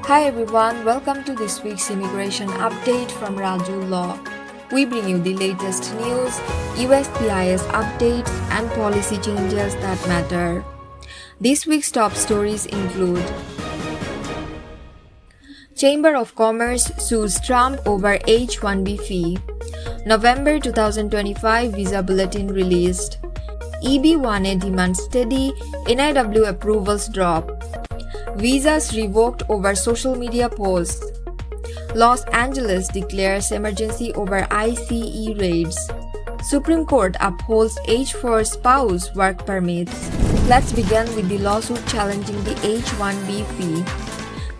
Hi everyone, welcome to this week's immigration update from Raju Law. We bring you the latest news, USCIS updates, and policy changes that matter. This week's top stories include: Chamber of Commerce sues Trump over H-1B fee. November 2025 Visa Bulletin released. EB-1A demand steady, NIW approvals drop. Visas revoked over social media posts. Los Angeles declares emergency over ICE raids. Supreme Court upholds H-4 spouse work permits. Let's begin with the lawsuit challenging the H-1B fee.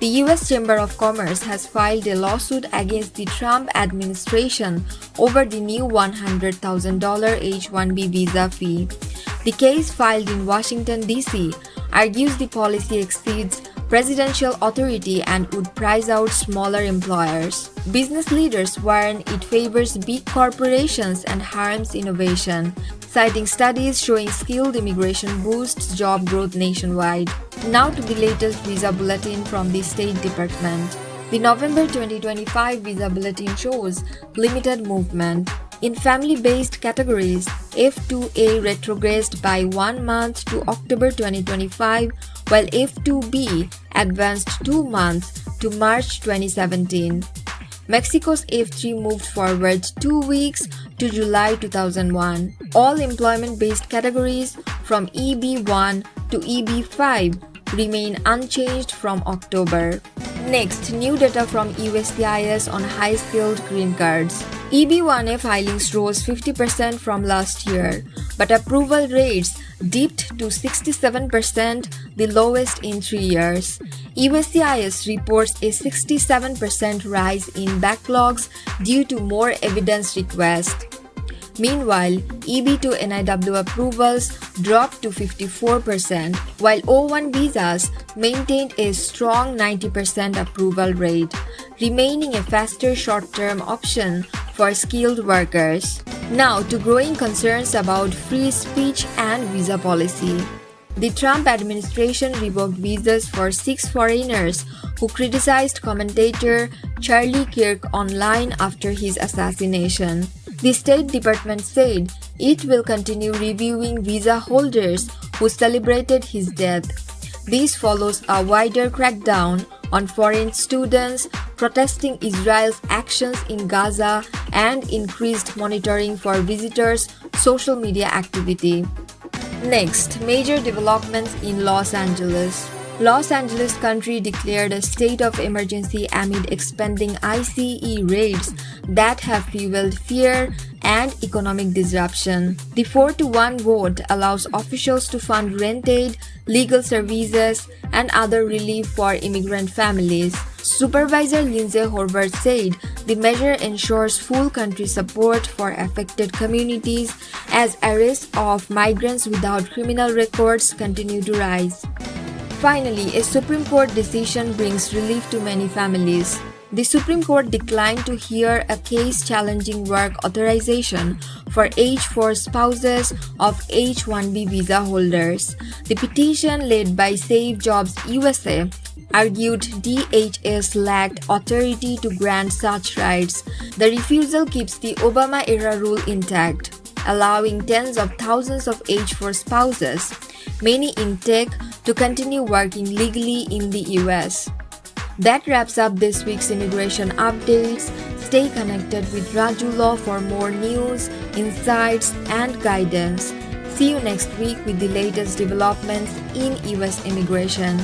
The U.S. Chamber of Commerce has filed a lawsuit against the Trump administration over the new $100,000 H-1B visa fee. The case, filed in Washington, D.C., argues the policy exceeds presidential authority and would price out smaller employers. Business leaders warn it favors big corporations and harms innovation, citing studies showing skilled immigration boosts job growth nationwide. Now to the latest Visa Bulletin from the State Department. The November 2025 Visa Bulletin shows limited movement. In family-based categories, F2A retrogressed by 1 month to October 2025, while F2B advanced 2 months to March 2017. Mexico's F3 moved forward 2 weeks to July 2001. All employment-based categories from EB1 to EB5 remain unchanged from October. Next, new data from USCIS on high-skilled green cards. EB1A filings rose 50% from last year, but approval rates dipped to 67%, the lowest in 3 years. USCIS reports a 67% rise in backlogs due to more evidence requests. Meanwhile, EB2 NIW approvals dropped to 54%, while O1 visas maintained a strong 90% approval rate, remaining a faster short-term option for skilled workers. Now to growing concerns about free speech and visa policy. The Trump administration revoked visas for 6 foreigners who criticized commentator Charlie Kirk online after his assassination. The State Department said it will continue reviewing visa holders who celebrated his death. This follows a wider crackdown on foreign students protesting Israel's actions in Gaza and increased monitoring for visitors' social media activity. Next, major developments in Los Angeles. Los Angeles County declared a state of emergency amid expanding ICE raids that have fueled fear and economic disruption. The 4-to-1 vote allows officials to fund rent aid, legal services, and other relief for immigrant families. Supervisor Lindsay Horvath said the measure ensures full country support for affected communities as arrests of migrants without criminal records continue to rise. Finally, a Supreme Court decision brings relief to many families. The Supreme Court declined to hear a case challenging work authorization for H-4 spouses of H-1B visa holders. The petition, led by Save Jobs USA, argued DHS lacked authority to grant such rights. The refusal keeps the Obama-era rule intact, allowing tens of thousands of H-4 spouses, many in tech, to continue working legally in the US. That wraps up this week's immigration updates. Stay connected with Raju Law for more news, insights, and guidance. See you next week with the latest developments in US immigration.